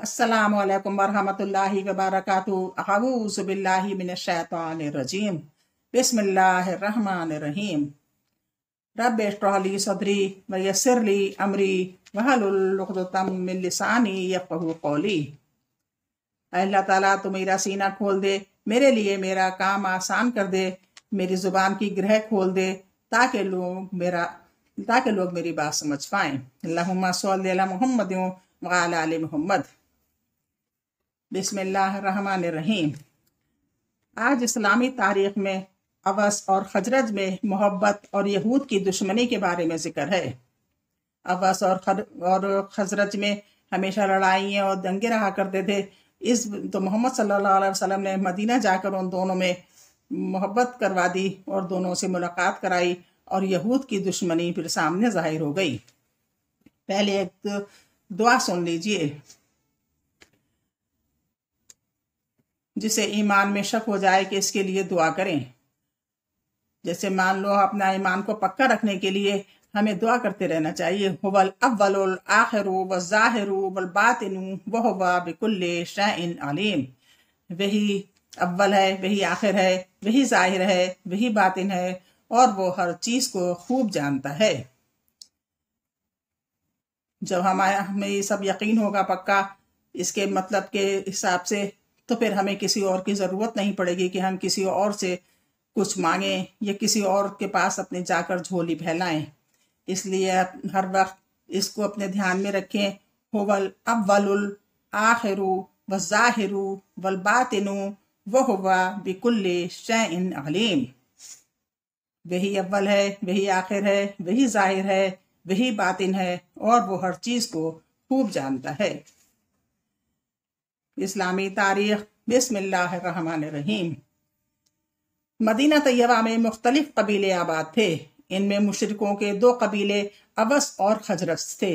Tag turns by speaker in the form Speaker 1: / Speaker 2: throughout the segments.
Speaker 1: अस्सलामु अलैकुम वरहमतुल्लाहि वबरकातुहू अऊज़ु बिल्लाहि मिनश शैतानिर रजीम बिस्मिल्लाहिर रहमानिर रहीम रब्बि इश्रह ली सदरी व यस्सिर ली अमरी वहलुल उक़दतम मिन लिसानी यफ़क़हू क़ौली। अल्लाह ताला तू मेरा सीना खोल दे, मेरे लिए मेरा काम आसान कर दे, मेरी ज़ुबान की ग्रह खोल दे ताकि लोग मेरी बात समझ पाएं। अल्लाहुम्मा सल्लि अला मुहम्मद व अला आलि मुहम्मद। बिस्मिल्लाहिर्रहमानिर्रहीम। आज इस्लामी तारीख में अवस और खजरज में मोहब्बत और यहूद की दुश्मनी के बारे में जिक्र है। अवस और खजरज में हमेशा लड़ाइयाँ और दंगे रहा करते थे। तो मोहम्मद सल्लल्लाहु अलैहि वसल्लम ने मदीना जाकर उन दोनों में मोहब्बत करवा दी और दोनों से मुलाकात कराई और यहूद की दुश्मनी फिर सामने जाहिर हो गई। पहले एक दुआ सुन लीजिए। जिसे ईमान में शक हो जाए कि इसके लिए दुआ करें। जैसे मान लो अपना ईमान को पक्का रखने के लिए हमें दुआ करते रहना चाहिए। हुवल अव्वलुल आखिरु व ज़ाहिरु वल बातिनु व हुवा बिकुल्लि शैइन अलीम। वही अव्वल है, वही आखिर है, वही ज़ाहिर है, वही बातिन है और वो हर चीज को खूब जानता है। जब हमें ये सब यकीन होगा पक्का इसके मतलब के हिसाब से, तो फिर हमें किसी और की ज़रूरत नहीं पड़ेगी कि हम किसी और से कुछ मांगें या किसी और के पास अपने जाकर झोली फैलाएं। इसलिए हर वक्त इसको अपने ध्यान में रखें। हुवल अव्वलुल आखिरु व ज़ाहिरु वल बातिनु व हुवा बिकुल्लि शैइन अलीम। वही अव्वल है, वही आखिर है, वही ज़ाहिर है, वही बातिन है और वो हर चीज़ को खूब जानता है। इस्लामी तारीख। बिस्मिल्लाहिर्रहमानिर्रहीम। मदीना तैयबा में मुख्तलिफ कबीले आबाद थे। इनमें मुशरिकों के दो कबीले अवस और खजरज थे।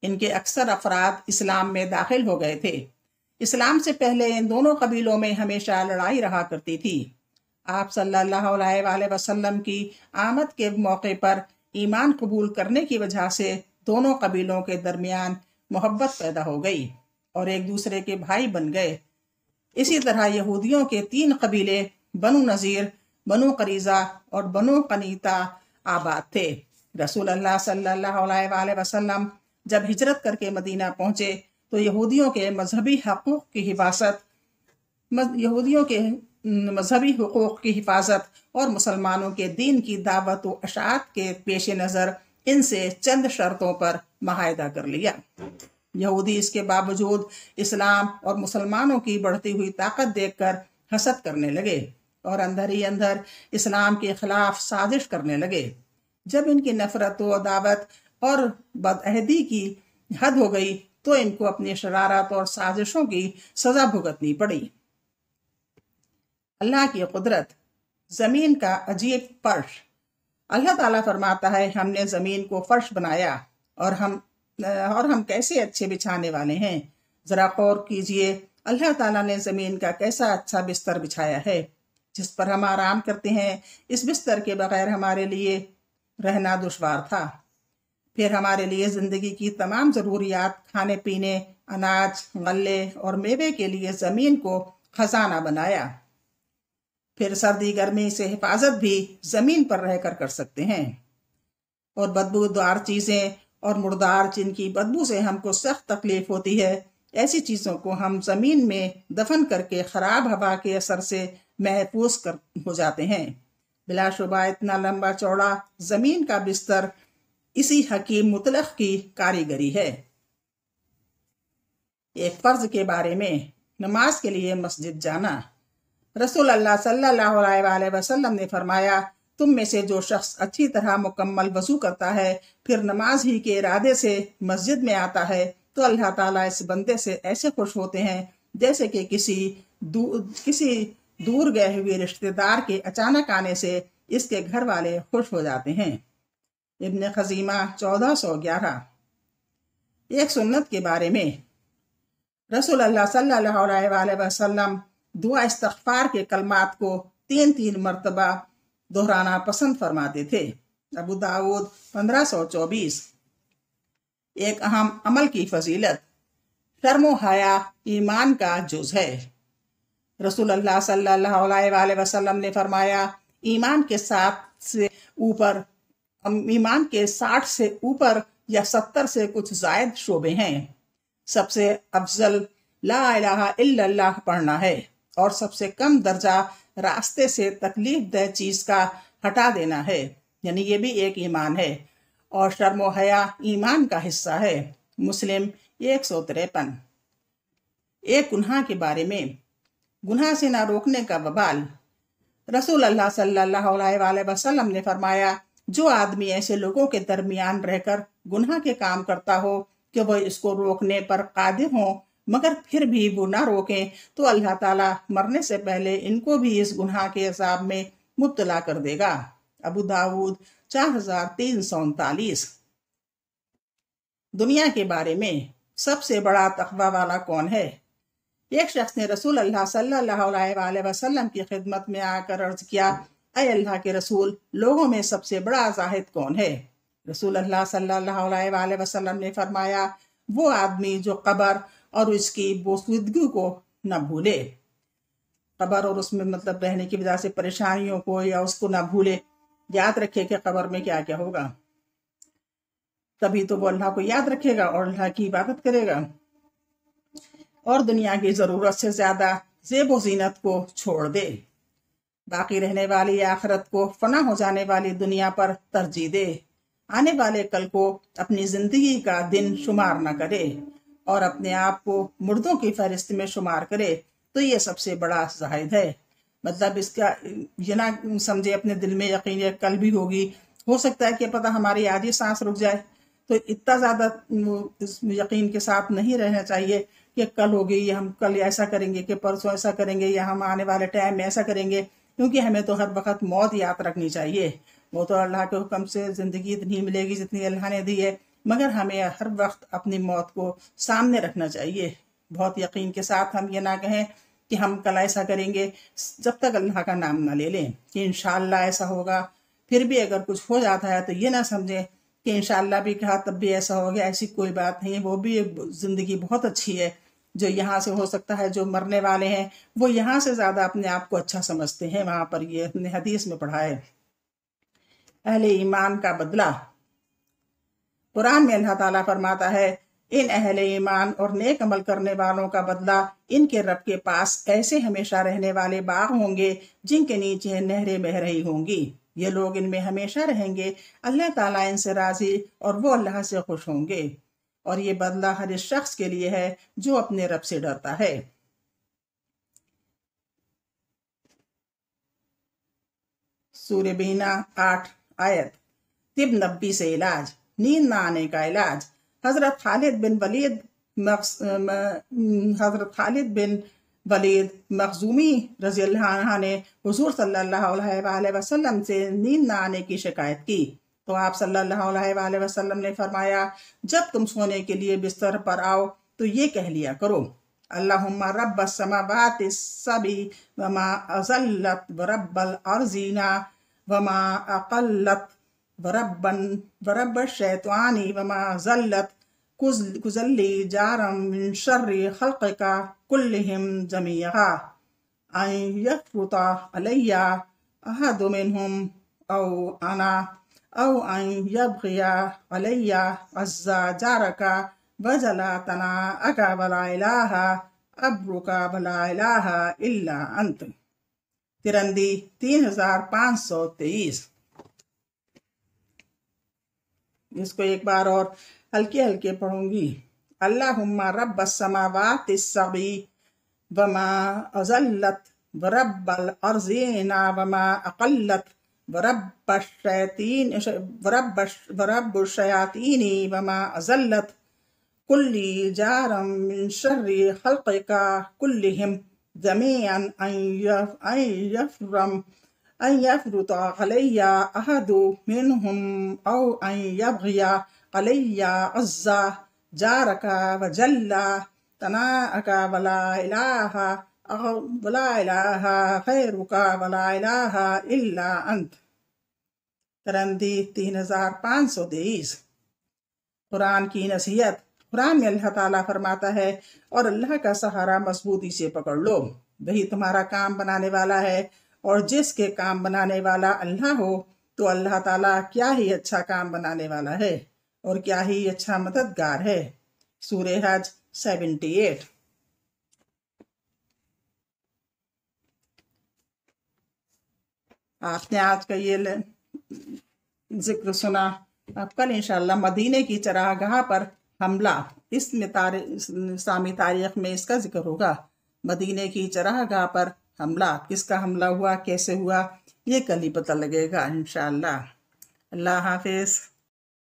Speaker 1: इनके अक्सर अफराद इस्लाम में दाखिल हो गए थे। इस्लाम से पहले इन दोनों कबीलों में हमेशा लड़ाई रहा करती थी। आप सल्लल्लाहु अलैहि वसल्लम की आमद के मौके पर ईमान कबूल करने की वजह से दोनों कबीलों के दरमियान मोहब्बत पैदा हो गई और एक दूसरे के भाई बन गए। इसी तरह यहूदियों के तीन कबीले बनु नज़ीर, बनु करीज़ा और बनु कनीता आबाद थे। रसूल अल्लाह सल्लल्लाहु अलैहि वसल्लम जब हिजरत करके मदीना पहुंचे तो यहूदियों के मजहबी हुकूक की हिफाजत और मुसलमानों के दीन की दावत व अशात के पेश नज़र इनसे चंद शर्तों पर माहिदा कर लिया। यहूदी इसके बावजूद इस्लाम और मुसलमानों की बढ़ती हुई ताकत देखकर हसद करने लगे और अंदर ही अंदर इस्लाम के खिलाफ साजिश करने लगे। जब इनकी नफरत व दावत और बदअहदी की हद हो गई तो इनको अपनी शरारत और साजिशों की सजा भुगतनी पड़ी। अल्लाह की कुदरत। जमीन का अजीब फर्श। अल्लाह ताला फरमाता है, हमने जमीन को फर्श बनाया और हम कैसे अच्छे बिछाने वाले हैं। जरा गौर कीजिए, अल्लाह ताला ने जमीन का कैसा अच्छा बिस्तर बिछाया है जिस पर हम आराम करते हैं। इस बिस्तर के बगैर हमारे लिए रहना दुश्वार था। फिर हमारे लिए जिंदगी की तमाम जरूरियात, खाने पीने, अनाज, गल्ले और मेवे के लिए जमीन को खजाना बनाया। फिर सर्दी गर्मी से हिफाजत भी जमीन पर रहकर कर सकते हैं। और बदबूदार चीजें और मुर्दार जिनकी बदबू से हमको सख्त तकलीफ होती है, ऐसी चीजों को हम जमीन में दफन करके खराब हवा के असर से महफूज हो जाते हैं। बिलाशुबा इतना लंबा चौड़ा जमीन का बिस्तर इसी हकीम मुतलक की कारीगरी है। एक फर्ज के बारे में। नमाज के लिए मस्जिद जाना। रसूल अल्लाह सल्लल्लाहु अलैहि वसल्लम ने फरमाया, तुम में से जो शख्स अच्छी तरह मुकम्मल वजू करता है फिर नमाज ही के इरादे से मस्जिद में आता है तो अल्लाह ताला इस बंदे से ऐसे खुश होते हैं जैसे कि किसी दूर गए हुए रिश्तेदार के अचानक आने से इसके घर वाले खुश हो जाते हैं। इब्न खजीमा 1411। एक सुन्नत के बारे में। रसूल अल्लाह सल्लल्लाहु अलैहि वसल्लम दुआ इस्तग़फ़ार के कलमात को 3-3 मरतबा दोहराना पसंद फरमाते थे। अबू दाऊद 1524। एक अहम अमल की फजीलत। शर्म व हया ईमान का जुज है। रसूल अल्लाह सल्लल्लाहु अलैहि वसल्लम ने फरमाया, ईमान के 60 से ऊपर या 70 से कुछ जायद शोबे हैं। सबसे अफजल ला इलाहा इल्लल्लाह पढ़ना है और सबसे कम दर्जा रास्ते से तकलीफ दह चीज का हटा देना है, यानी ये भी एक ईमान है। और शर्म व हया ईमान का हिस्सा है। मुस्लिम 153। एक गुनाह के बारे में, गुनाह से ना रोकने का वबाल। रसूल अल्लाह सल्लल्लाहु अलैहि वसल्लम ने फरमाया, जो आदमी ऐसे लोगों के दरमियान रहकर गुनाह के काम करता हो कि वह इसको रोकने पर कादिर हो मगर फिर भी वो ना रोकें, तो अल्लाह ताला मरने से पहले इनको भी इस गुनाह के अज़ाब में मुब्तला कर देगा। अबू दाऊद 4339। दुनिया के बारे में, सबसे बड़ा तकवा वाला कौन है? एक शख्स ने रसूल अल्लाह सल्लल्लाहु अलैहि वसल्लम की खिदमत में आकर अर्ज किया, ऐ अल्लाह के रसूल, लोगों में सबसे बड़ा जाहिद कौन है? रसूल अल्लाह सल्लल्लाहु अलैहि वसल्लम ने फरमाया, वो आदमी जो कब्र और उसकी बोसूदगी को न भूले। कब्र और उसमें मतलब रहने की वजह से परेशानियों को या उसको न भूले। याद रखे कि कब्र में क्या क्या होगा, तभी तो वो अल्लाह को याद रखेगा और अल्लाह की इबादत करेगा। और दुनिया की जरूरत से ज्यादा ज़ेब व ज़ीनत को छोड़ दे। बाकी रहने वाली आखिरत को फना हो जाने वाली दुनिया पर तरजीह दे। आने वाले कल को अपनी जिंदगी का दिन शुमार न करे और अपने आप को मुर्दों की फहरिस्त में शुमार करे, तो ये सबसे बड़ा जाहिद है। मतलब इसका ये ना समझे अपने दिल में यकीन है कल भी होगी, हो सकता है कि पता हमारी आज ही सांस रुक जाए, तो इतना ज्यादा यकीन के साथ नहीं रहना चाहिए कि कल होगी या हम कल ऐसा करेंगे कि परसों ऐसा करेंगे या हम आने वाले टाइम में ऐसा करेंगे, क्योंकि हमें तो हर वक्त मौत याद रखनी चाहिए। वो तो अल्लाह के हुक्म से जिंदगी इतनी मिलेगी जितनी अल्लाह ने दी है, मगर हमें हर वक्त अपनी मौत को सामने रखना चाहिए। बहुत यकीन के साथ हम ये ना कहें कि हम कल ऐसा करेंगे, जब तक अल्लाह का नाम ना ले लें कि इंशाअल्लाह ऐसा होगा। फिर भी अगर कुछ हो जाता है तो ये ना समझें कि इंशाअल्लाह भी कहा तब भी ऐसा हो गया, ऐसी कोई बात नहीं है। वो भी जिंदगी बहुत अच्छी है जो यहाँ से हो सकता है। जो मरने वाले हैं वो यहाँ से ज्यादा अपने आप को अच्छा समझते हैं, वहां पर ये अपने हदीस में पढ़ा है। अहले ईमान का बदला। कुरान में अल्लाह ताला फरमाता है, इन अहले ईमान और नेक अमल करने वालों का बदला इनके रब के पास ऐसे हमेशा रहने वाले बाग होंगे जिनके नीचे नहरें बह रही होंगी। ये लोग इनमें हमेशा रहेंगे, अल्लाह ताला इनसे राजी और वो अल्लाह से खुश होंगे। और ये बदला हर इस शख्स के लिए है जो अपने रब से डरता है। सूरह बीना 8 आयत। तिब नब्बी से इलाज, नींद न आने का इलाज। हजरत खालिद बिन वलीद मखजूमी रज़ी अल्लाह अन्हु ने हुजूर सल्लल्लाहु अलैहि वसल्लम से नींद न आने की शिकायत की, तो आप सल्लल्लाहु अलैहि वसल्लम ने फरमाया, जब तुम सोने के लिए बिस्तर पर आओ तो ये कह लिया करो, अल्लाहुम्मा रब्बस समावाति सबी वमा अज़ल्लत व रब्बल अर्ज़िना वमा अक़ल्लत वरब्बश शैतानी वमा ज़ल्लत कुज़ल्ली जारम मिन शर्रि खल्क़िका कुल्लिहिम जमीआ अन यफ़रुता अलैया अहदु मिनहुम औ अना औ अन यबग़िया अलैया अज़्ज़ा जारका वजला तनाअका वला इलाहा अब्रुका वला इलाहा इल्ला अंत। तिरंदी 3523। इसको एक बार और हल्के हल्के पढ़ूंगी। अल्लाहुम्मा रब्बस समावाति सबी वमा अज़ल्लत व रब्बल अर्ज़िना वमा अक़ल्लत व रब्बुश शयातीनी वमा अज़ल्लत कुल्ली जारम मिन शर्रि खल्क़िका कुल्लिहिम जमीअन अन यफ़रुता अलैया अहदु मिनहुम औ अन यबग़िया अलैया अज़्ज़ा जारका वजल्ला तनाअका वला इलाहा खैरुका वला इलाहा इल्ला अंत। तरंदी 3523। कुरान की नसीहत। قرآن میں اللہ تعالیٰ فرماتا ہے اور اللہ کا سہارا مضبوطی سے پکڑ لو، وہی تمہارا کام بنانے والا ہے، اور جس کے کام بنانے والا اللہ ہو تو اللہ تعالیٰ کیا ہی اچھا کام بنانے والا ہے اور کیا ہی اچھا مددگار ہے۔ سورہ حج 78۔ آپ نے آج کا یہ ذکر سنا، اب کل انشاءاللہ مدینے کی چراگاہ پر حملہ، اس میں اسلامی تاریخ میں اس کا ذکر ہوگا۔ مدینے کی چراگاہ پر حملہ، کس کا حملہ ہوا، کیسے ہوا، یہ کل ہی پتہ لگے گا انشاءاللہ۔ اللہ حافظ۔